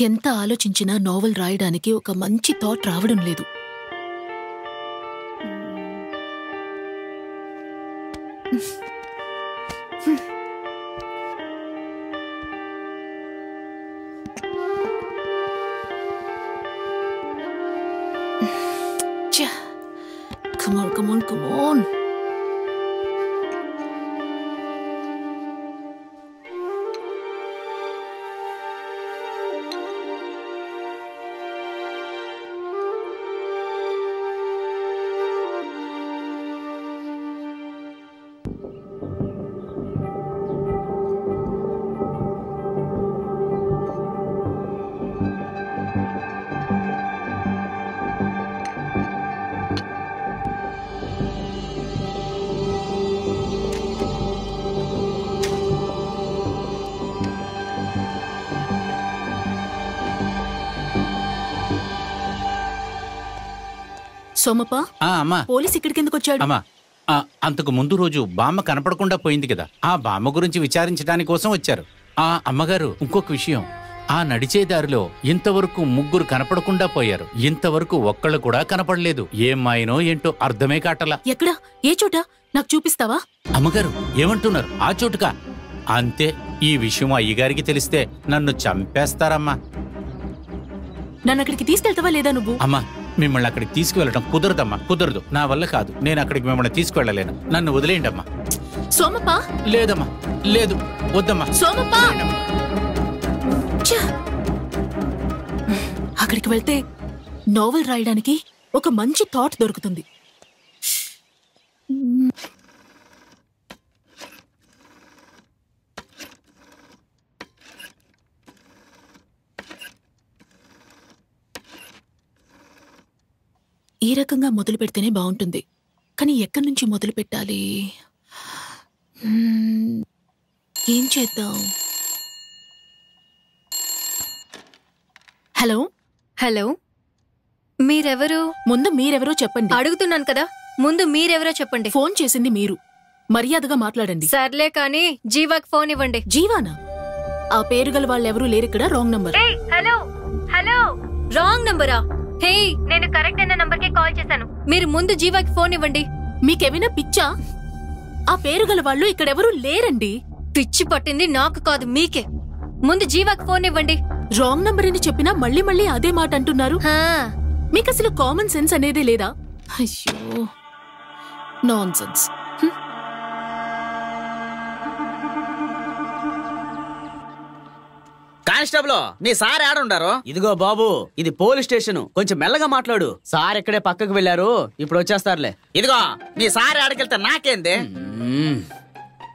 ఎంత ఆలోచించినా నావెల్ రాయడానికి ఒక మంచి థాట్ రావడం లేదు. Come on, come on, come on. Somappa, police ఇక్కడికి ఎందుకు వచ్చాడు? అమ్మా, అంతకు ముందు రోజు బామ్మ కనపడకుండా పోయింది కదా, ఆ బామ్మ గురించి విచారించడానికి కోసం వచ్చారు. అమ్మగారు, ఇంకొక విషయం, ఆ నడిచే దారిలో ఇంతవరకు ముగ్గురు కనపడకుండా పోయారు. ఇంతవరకు ఒక్కళ్ళు కూడా కనపడలేదు. ఏం మాయనో ఏంటో అర్థమే కాటలా. ఎక్కడా? ఏ చోట? నాకు చూపిస్తావా? అమ్మగారు ఏమంటున్నారు? ఆ చోటుకా? అంతే. ఈ విషయం అయ్యగారికి తెలిస్తే నన్ను చంపేస్తారమ్మా. నన్ను అక్కడికి తీసుకెళ్తావా లేదా నువ్వు? అమ్మా, మిమ్మల్ని అక్కడికి తీసుకువెళ్ళటం కుదరదమ్మా, కుదరదు. నా వల్ల కాదు. నేను అక్కడికి మిమ్మల్ని తీసుకువెళ్ళలేను. నన్ను వదిలేయండి అమ్మా. సోమప్ప, లేదమ్మా, లేదు, వద్దమ్మా. సోమప్ప, అక్కడికి వెళ్తే నావెల్ రాయడానికి ఒక మంచి థాట్ దొరుకుతుంది. ఈ రకంగా మొదలు పెడితేనే బాగుంటుంది. కానీ ఎక్కడి నుంచి మొదలు పెట్టాలి? ఏం చేద్దాం? హలో హలో, మీరెవరు? ముందు మీరెవరో చెప్పండి. అడుగుతున్నాను కదా, ముందు మీరెవరో చెప్పండి. ఫోన్ చేసింది మీరు, మర్యాదగా మాట్లాడండి. సర్లే కానీ జీవాకి ఫోన్ ఇవ్వండి. జీవానా? ఆ పేరు గల వాళ్ళెవరూ లేరిక్కడ. Wrong number. Hello hello, wrong నంబరా? హే, నేను కరెక్ట్ అయిన నంబర్ కి కాల్ చేశాను. మీరు ముందు జీవాకి ఫోన్ ఇవ్వండి. మీకేమైనా పిచ్చా? ఆ పేరు గల వాళ్ళు ఇక్కడెవరూ లేరండి. పిచ్చి పట్టింది నాకు కాదు, మీకే. ముందు జీవాకి ఫోన్ ఇవ్వండి. రాంగ్ నంబర్ అని చెప్పినా మళ్ళీ మళ్ళీ అదే మాట అంటున్నారు. మీకసలు కామన్ సెన్స్ అనేదే లేదా? అయ్యో, నాన్ సెన్స్. కానిస్టేబుల్, మీ సార్ ఆడుండారు? ఇదిగో బాబు, ఇది పోలీస్ స్టేషన్, కొంచెం మెల్లగా మాట్లాడు. సార్ ఇక్కడే పక్కకు వెళ్ళారు, ఇప్పుడు వచ్చేస్తారులే. ఇదిగో, మీ సార్ ఆడకెళ్తే నాకేంది?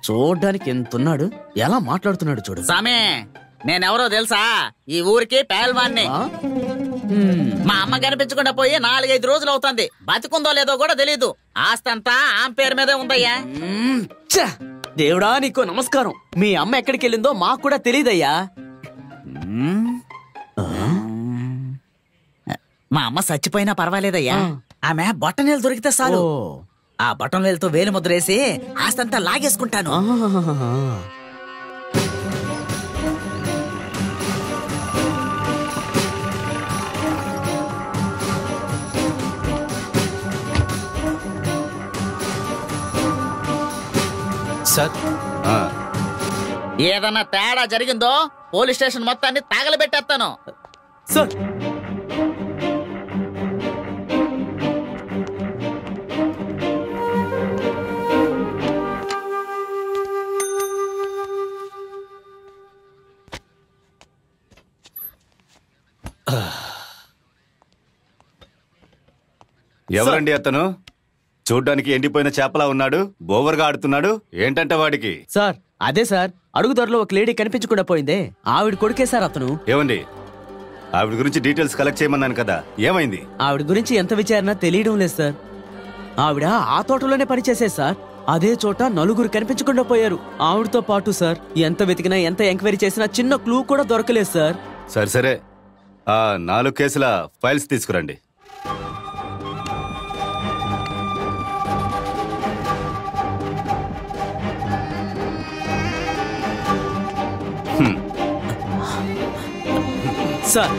చూడ్డానికి ఎంతున్నాడు, ఎలా మాట్లాడుతున్నాడు చూడు. సామే, నేనెవరో తెలుసా? ఈ ఊరికి పేల్వాన్ని. మా అమ్మ కనిపించకుండా పోయి 4-5 రోజులు అవుతుంది. బతుకుందో లేదో కూడా తెలీదు. ఆస్తంతా ఆమె పేరు మీదే ఉందయ్యా. దేవుడా, నీకు నమస్కారం. మీ అమ్మ ఎక్కడికి వెళ్ళిందో మాకు కూడా తెలియదయ్యా. మా అమ్మ చచ్చిపోయినా పర్వాలేదయ్యా, ఆమె బొట్టనేలు దొరికితే చాలు. ఆ బొట్టనేలతో వేలు ముద్రేసి ఆస్తంతా లాగేసుకుంటాను. సార్, ఏదన్నా తేడా జరిగిందో పోలీస్ స్టేషన్ మొత్తాన్ని తగలబెట్టేస్తాను. సార్, ఎవరండి అతను? చూడ్డానికి ఎండిపోయిన చేపలా ఉన్నాడు, బోవర్గా ఆడుతున్నాడు. ఏంటంటే వాడికి? సార్, అదే సార్, అడుగుదారిలో ఒక లేడీ కనిపించకుండా పోయిందే, ఆవిడ కొడుకే సార్ అతను. ఏమండి, ఆవిడ గురించి డీటెయిల్స్ కలెక్ట్ చేయమన్నాను కదా, ఏమైంది? ఆవిడ గురించి ఎంత విచారణ తెలియడం లేదు సార్. ఆవిడ ఆ తోటలోనే పనిచేసేది సార్. అదే చోట 4 కనిపించకుండా పోయారు ఆవిడతో పాటు సార్. ఎంత వెతికినా, ఎంత ఎంక్వైరీ చేసినా చిన్న క్లూ కూడా దొరకలేదు సార్. సరే సరే, ఆ 4 కేసుల ఫైల్స్ తీసుకురండి. సార్